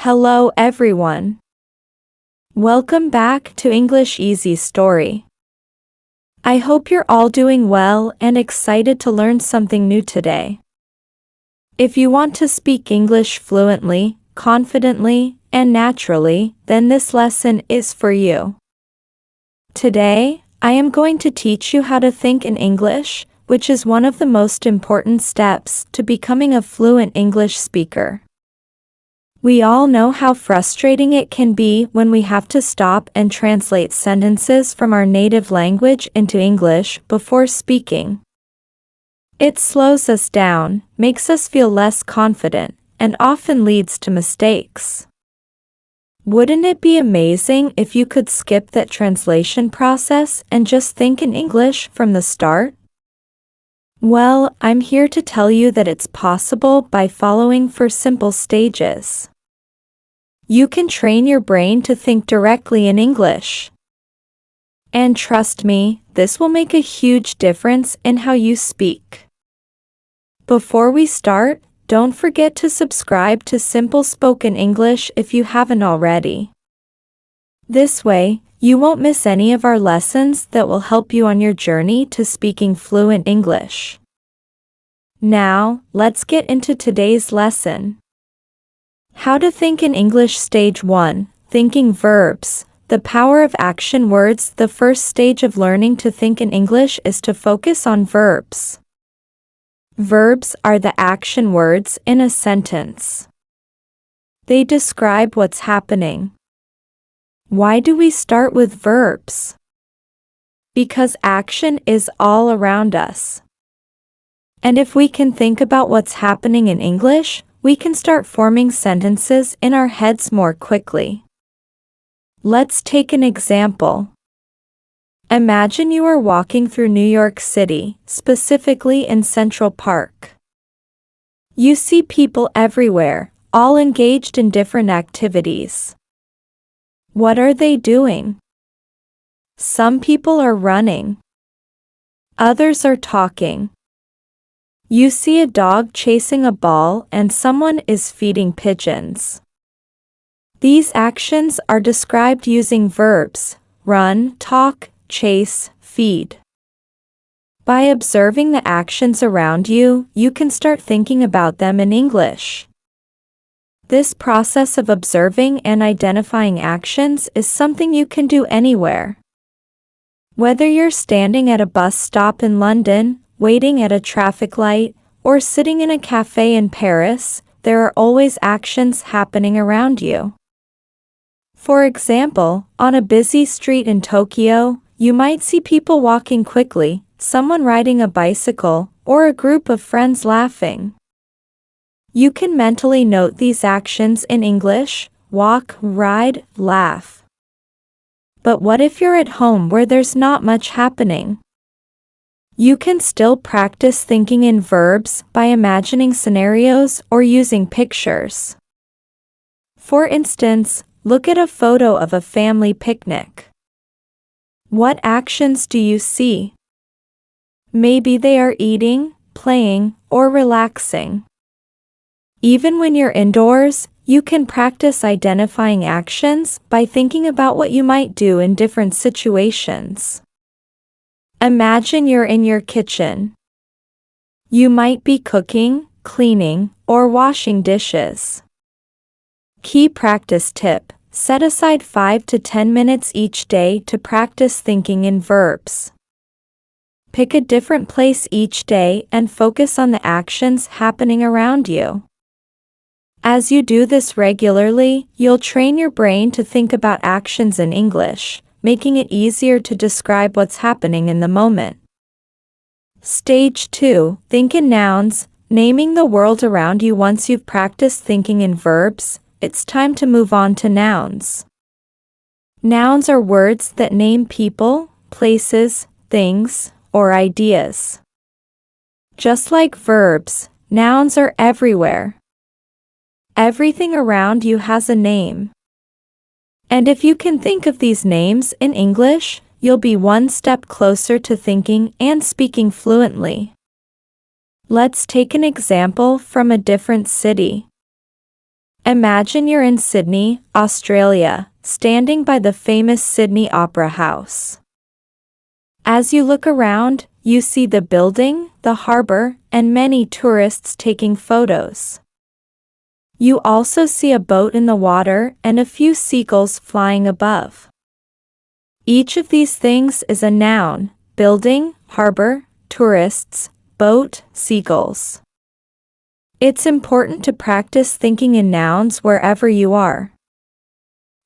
Hello everyone. Welcome back to English Easy Story. I hope you're all doing well and excited to learn something new today. If you want to speak English fluently, confidently, and naturally, then this lesson is for you. Today, I am going to teach you how to think in English, which is one of the most important steps to becoming a fluent English speaker. We all know how frustrating it can be when we have to stop and translate sentences from our native language into English before speaking. It slows us down, makes us feel less confident, and often leads to mistakes. Wouldn't it be amazing if you could skip that translation process and just think in English from the start? Well, I'm here to tell you that it's possible by following 4 simple stages. You can train your brain to think directly in English. And trust me, this will make a huge difference in how you speak. Before we start, don't forget to subscribe to Simple Spoken English if you haven't already. This way, you won't miss any of our lessons that will help you on your journey to speaking fluent English. Now, let's get into today's lesson. How to think in English Stage 1, Thinking Verbs, the power of action words. The first stage of learning to think in English is to focus on verbs. Verbs are the action words in a sentence. They describe what's happening. Why do we start with verbs? Because action is all around us. And if we can think about what's happening in English, we can start forming sentences in our heads more quickly. Let's take an example. Imagine you are walking through New York City, specifically in Central Park. You see people everywhere, all engaged in different activities. What are they doing? Some people are running. Others are talking. You see a dog chasing a ball and someone is feeding pigeons. These actions are described using verbs: run, talk, chase, feed. By observing the actions around you, you can start thinking about them in English. This process of observing and identifying actions is something you can do anywhere. Whether you're standing at a bus stop in London, waiting at a traffic light, or sitting in a cafe in Paris, there are always actions happening around you. For example, on a busy street in Tokyo, you might see people walking quickly, someone riding a bicycle, or a group of friends laughing. You can mentally note these actions in English: walk, ride, laugh. But what if you're at home where there's not much happening? You can still practice thinking in verbs by imagining scenarios or using pictures. For instance, look at a photo of a family picnic. What actions do you see? Maybe they are eating, playing, or relaxing. Even when you're indoors, you can practice identifying actions by thinking about what you might do in different situations. Imagine you're in your kitchen. You might be cooking, cleaning, or washing dishes. Key practice tip: set aside 5 to 10 minutes each day to practice thinking in verbs. Pick a different place each day and focus on the actions happening around you. As you do this regularly, you'll train your brain to think about actions in English, making it easier to describe what's happening in the moment. Stage 2, Think in Nouns, naming the world around you. Once you've practiced thinking in verbs, it's time to move on to nouns. Nouns are words that name people, places, things, or ideas. Just like verbs, nouns are everywhere. Everything around you has a name. And if you can think of these names in English, you'll be one step closer to thinking and speaking fluently. Let's take an example from a different city. Imagine you're in Sydney, Australia, standing by the famous Sydney Opera House. As you look around, you see the building, the harbour, and many tourists taking photos. You also see a boat in the water and a few seagulls flying above. Each of these things is a noun: building, harbour, tourists, boat, seagulls. It's important to practice thinking in nouns wherever you are.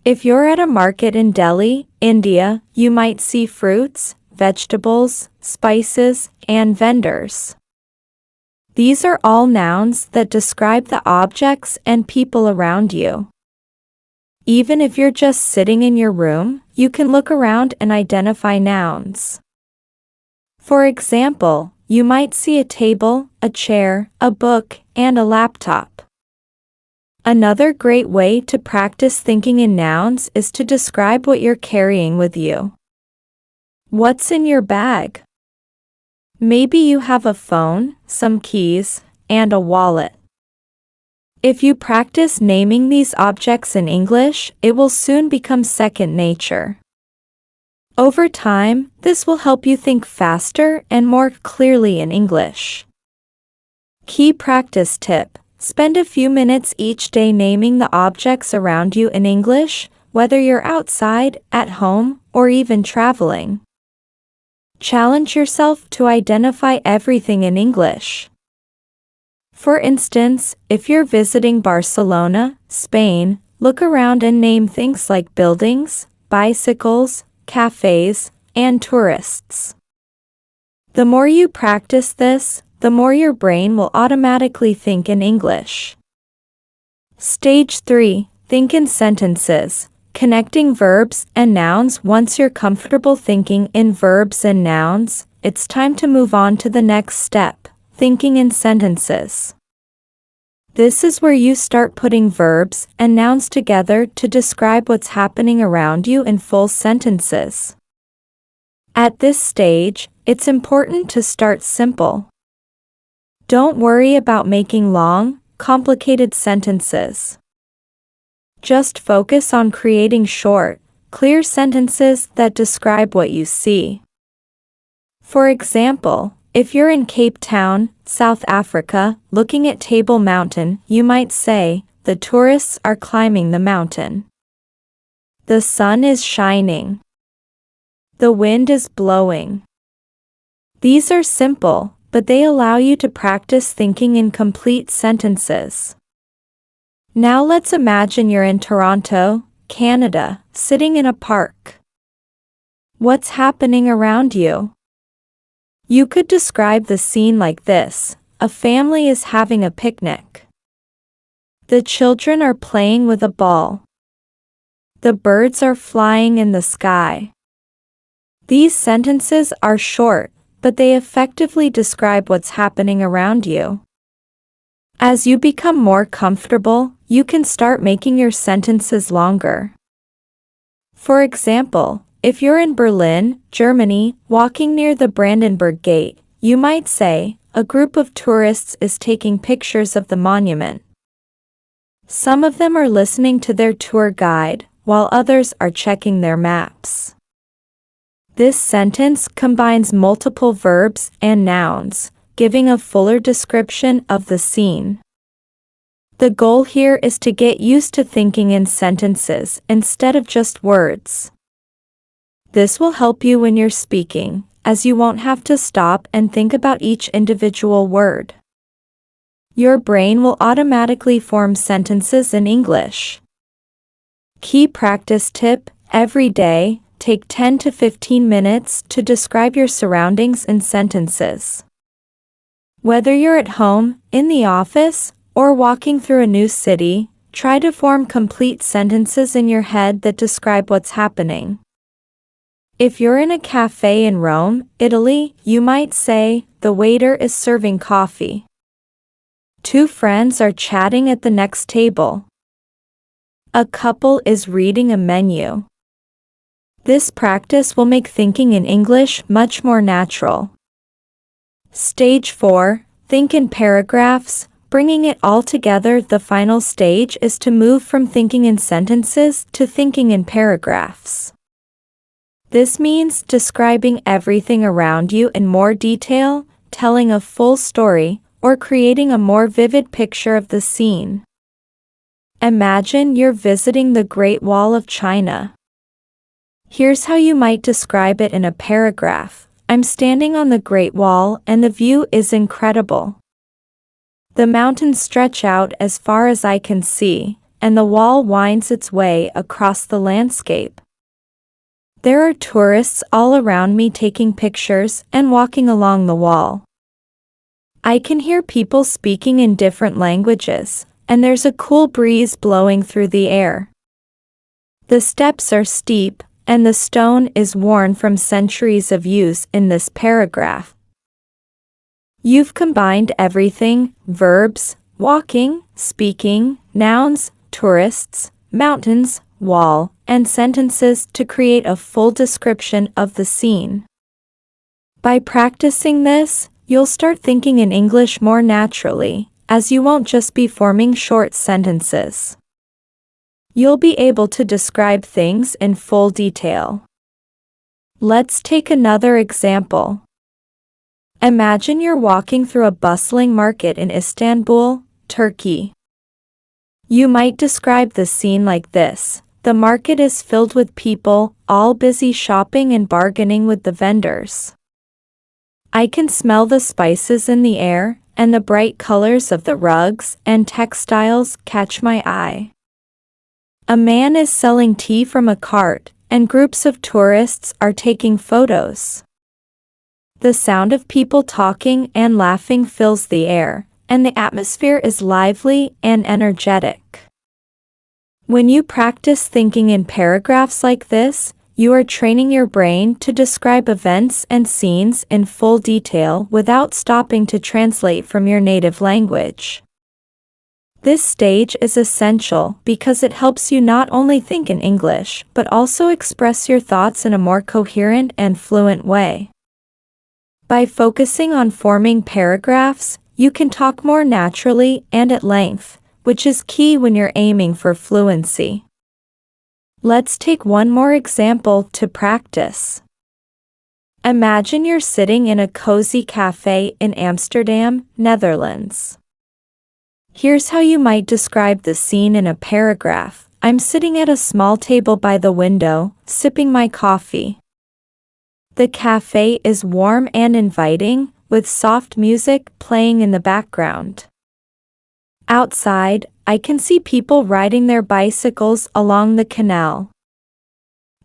If you're at a market in Delhi, India, you might see fruits, vegetables, spices, and vendors. These are all nouns that describe the objects and people around you. Even if you're just sitting in your room, you can look around and identify nouns. For example, you might see a table, a chair, a book, and a laptop. Another great way to practice thinking in nouns is to describe what you're carrying with you. What's in your bag? Maybe you have a phone, some keys, and a wallet. If you practice naming these objects in English, it will soon become second nature. Over time, this will help you think faster and more clearly in English. Key practice tip: spend a few minutes each day naming the objects around you in English, whether you're outside, at home, or even traveling. Challenge yourself to identify everything in English. For instance, if you're visiting Barcelona, Spain, look around and name things like buildings, bicycles, cafes, and tourists. The more you practice this, the more your brain will automatically think in English. Stage 3. Think in sentences. Connecting verbs and nouns. Once you're comfortable thinking in verbs and nouns, it's time to move on to the next step: thinking in sentences. This is where you start putting verbs and nouns together to describe what's happening around you in full sentences. At this stage, it's important to start simple. Don't worry about making long, complicated sentences. Just focus on creating short, clear sentences that describe what you see. For example, if you're in Cape Town, South Africa, looking at Table Mountain, you might say, "The tourists are climbing the mountain. The sun is shining. The wind is blowing." These are simple, but they allow you to practice thinking in complete sentences. Now let's imagine you're in Toronto, Canada, sitting in a park. What's happening around you? You could describe the scene like this: a family is having a picnic. The children are playing with a ball. The birds are flying in the sky. These sentences are short, but they effectively describe what's happening around you. As you become more comfortable, you can start making your sentences longer. For example, if you're in Berlin, Germany, walking near the Brandenburg Gate, you might say, "A group of tourists is taking pictures of the monument. Some of them are listening to their tour guide, while others are checking their maps." This sentence combines multiple verbs and nouns, giving a fuller description of the scene. The goal here is to get used to thinking in sentences instead of just words. This will help you when you're speaking, as you won't have to stop and think about each individual word. Your brain will automatically form sentences in English. Key practice tip: every day, take 10 to 15 minutes to describe your surroundings in sentences. Whether you're at home, in the office, or walking through a new city, try to form complete sentences in your head that describe what's happening. If you're in a cafe in Rome, Italy, you might say, "The waiter is serving coffee. Two friends are chatting at the next table. A couple is reading a menu." This practice will make thinking in English much more natural. Stage 4. Think in paragraphs. Bringing it all together, the final stage is to move from thinking in sentences to thinking in paragraphs. This means describing everything around you in more detail, telling a full story, or creating a more vivid picture of the scene. Imagine you're visiting the Great Wall of China. Here's how you might describe it in a paragraph. I'm standing on the Great Wall and the view is incredible. The mountains stretch out as far as I can see, and the wall winds its way across the landscape. There are tourists all around me taking pictures and walking along the wall. I can hear people speaking in different languages, and there's a cool breeze blowing through the air. The steps are steep, and the stone is worn from centuries of use in this paragraph. You've combined everything: verbs, walking, speaking, nouns, tourists, mountains, wall, and sentences to create a full description of the scene. By practicing this, you'll start thinking in English more naturally, as you won't just be forming short sentences. You'll be able to describe things in full detail. Let's take another example. Imagine you're walking through a bustling market in Istanbul, Turkey. You might describe the scene like this: the market is filled with people, all busy shopping and bargaining with the vendors. I can smell the spices in the air, and the bright colors of the rugs and textiles catch my eye. A man is selling tea from a cart, and groups of tourists are taking photos. The sound of people talking and laughing fills the air, and the atmosphere is lively and energetic. When you practice thinking in paragraphs like this, you are training your brain to describe events and scenes in full detail without stopping to translate from your native language. This stage is essential because it helps you not only think in English but also express your thoughts in a more coherent and fluent way. By focusing on forming paragraphs, you can talk more naturally and at length, which is key when you're aiming for fluency. Let's take one more example to practice. Imagine you're sitting in a cozy cafe in Amsterdam, Netherlands. Here's how you might describe the scene in a paragraph. I'm sitting at a small table by the window, sipping my coffee. The cafe is warm and inviting, with soft music playing in the background. Outside, I can see people riding their bicycles along the canal.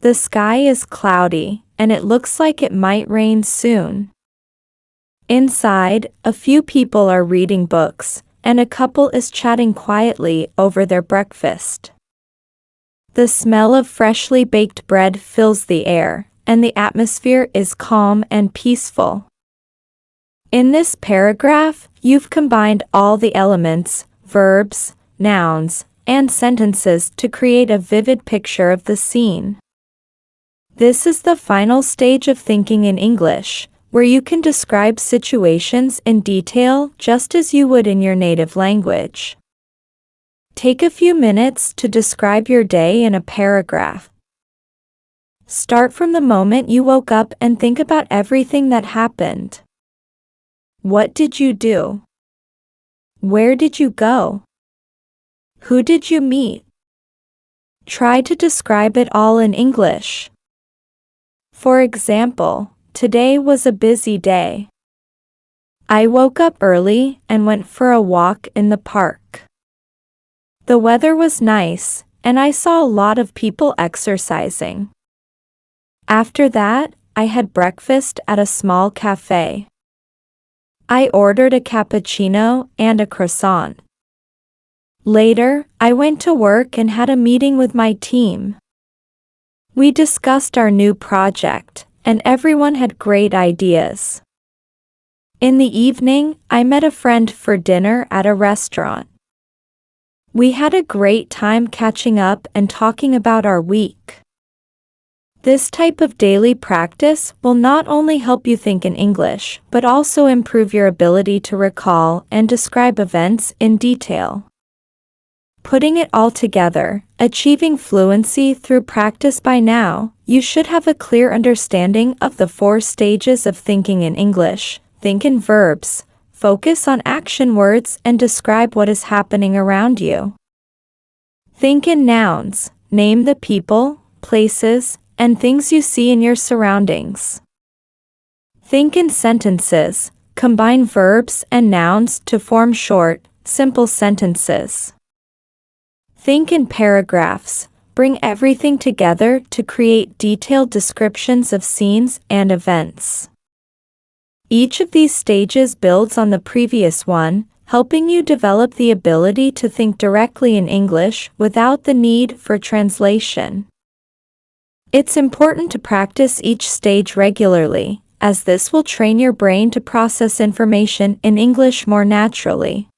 The sky is cloudy, and it looks like it might rain soon. Inside, a few people are reading books, and a couple is chatting quietly over their breakfast. The smell of freshly baked bread fills the air, and the atmosphere is calm and peaceful. In this paragraph, you've combined all the elements: verbs, nouns, and sentences to create a vivid picture of the scene. This is the final stage of thinking in English, where you can describe situations in detail just as you would in your native language. Take a few minutes to describe your day in a paragraph. Start from the moment you woke up and think about everything that happened. What did you do? Where did you go? Who did you meet? Try to describe it all in English. For example, today was a busy day. I woke up early and went for a walk in the park. The weather was nice, and I saw a lot of people exercising. After that, I had breakfast at a small cafe. I ordered a cappuccino and a croissant. Later, I went to work and had a meeting with my team. We discussed our new project, and everyone had great ideas. In the evening, I met a friend for dinner at a restaurant. We had a great time catching up and talking about our week. This type of daily practice will not only help you think in English, but also improve your ability to recall and describe events in detail. Putting it all together, achieving fluency through practice. By now, you should have a clear understanding of the 4 stages of thinking in English. Think in verbs, focus on action words, and describe what is happening around you. Think in nouns, name the people, places, and things you see in your surroundings. Think in sentences, combine verbs and nouns to form short, simple sentences. Think in paragraphs, bring everything together to create detailed descriptions of scenes and events. Each of these stages builds on the previous one, helping you develop the ability to think directly in English without the need for translation. It's important to practice each stage regularly, as this will train your brain to process information in English more naturally.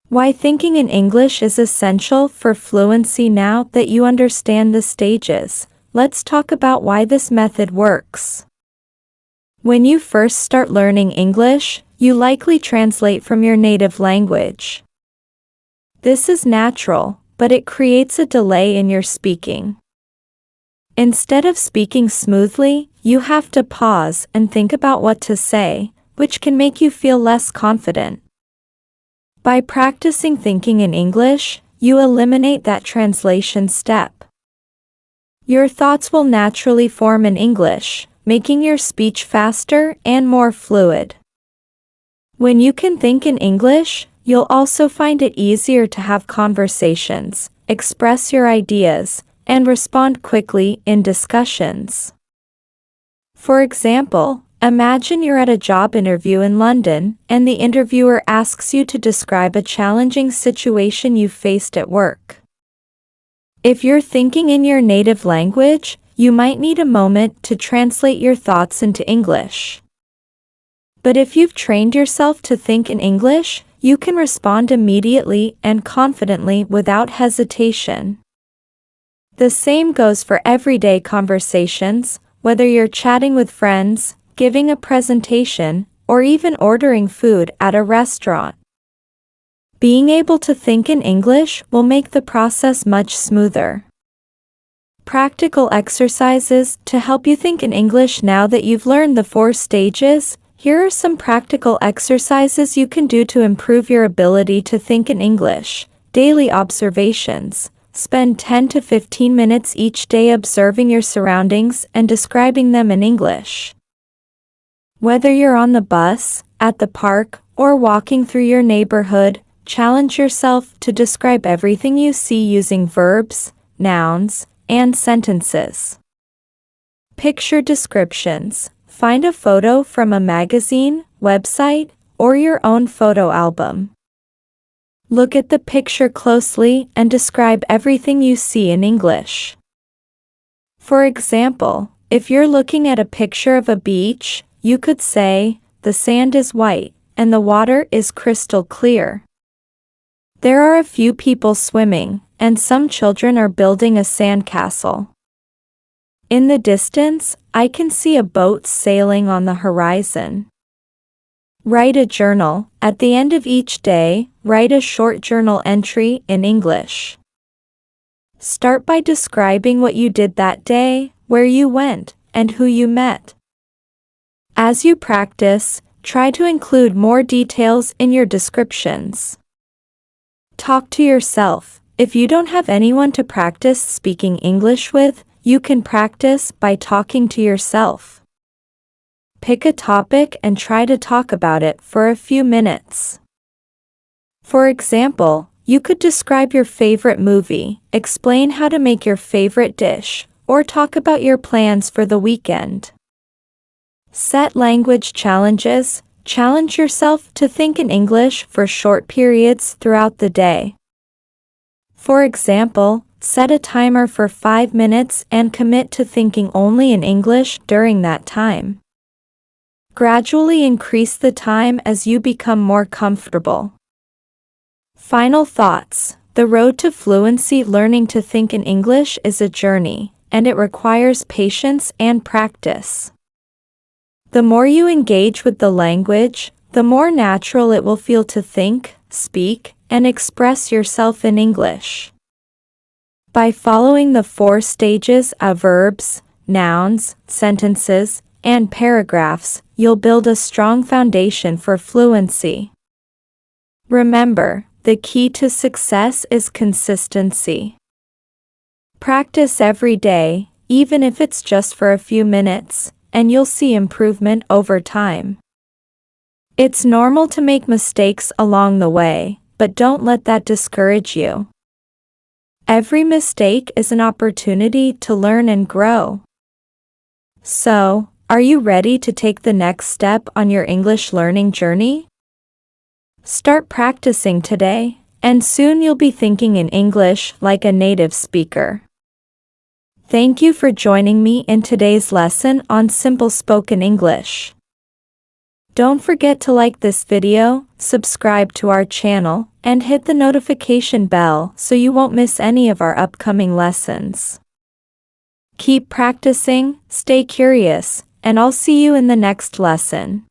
Why thinking in English is essential for fluency. Now that you understand the stages, let's talk about why this method works. When you first start learning English, you likely translate from your native language. This is natural, but it creates a delay in your speaking. Instead of speaking smoothly, you have to pause and think about what to say, which can make you feel less confident. By practicing thinking in English, you eliminate that translation step. Your thoughts will naturally form in English, making your speech faster and more fluid. When you can think in English, you'll also find it easier to have conversations, express your ideas, and respond quickly in discussions. For example, imagine you're at a job interview in London, and the interviewer asks you to describe a challenging situation you faced at work. If you're thinking in your native language, you might need a moment to translate your thoughts into English. But if you've trained yourself to think in English, you can respond immediately and confidently without hesitation. The same goes for everyday conversations, whether you're chatting with friends, giving a presentation, or even ordering food at a restaurant. Being able to think in English will make the process much smoother. Practical exercises to help you think in English. Now that you've learned the 4 stages, here are some practical exercises you can do to improve your ability to think in English. Daily observations. Spend 10 to 15 minutes each day observing your surroundings and describing them in English. Whether you're on the bus, at the park, or walking through your neighborhood, challenge yourself to describe everything you see using verbs, nouns, and sentences. Picture descriptions. Find a photo from a magazine, website, or your own photo album. Look at the picture closely and describe everything you see in English. For example, if you're looking at a picture of a beach, you could say, "The sand is white, and the water is crystal clear. There are a few people swimming, and some children are building a sandcastle. In the distance, I can see a boat sailing on the horizon." Write a journal. At the end of each day, write a short journal entry in English. Start by describing what you did that day, where you went, and who you met. As you practice, try to include more details in your descriptions. Talk to yourself. If you don't have anyone to practice speaking English with, you can practice by talking to yourself. Pick a topic and try to talk about it for a few minutes. For example, you could describe your favorite movie, explain how to make your favorite dish, or talk about your plans for the weekend. Set language challenges. Challenge yourself to think in English for short periods throughout the day. For example, set a timer for 5 minutes and commit to thinking only in English during that time. Gradually increase the time as you become more comfortable. Final thoughts. The road to fluency. Learning to think in English is a journey. and it requires patience and practice. The more you engage with the language, the more natural it will feel to think, speak, and express yourself in English. By following the 4 stages of verbs, nouns, sentences, and paragraphs, you'll build a strong foundation for fluency. Remember, the key to success is consistency. Practice every day, even if it's just for a few minutes, and you'll see improvement over time. It's normal to make mistakes along the way, but don't let that discourage you. Every mistake is an opportunity to learn and grow. So, are you ready to take the next step on your English learning journey? Start practicing today, and soon you'll be thinking in English like a native speaker. Thank you for joining me in today's lesson on Simple Spoken English. Don't forget to like this video, subscribe to our channel, and hit the notification bell so you won't miss any of our upcoming lessons. Keep practicing, stay curious, and I'll see you in the next lesson.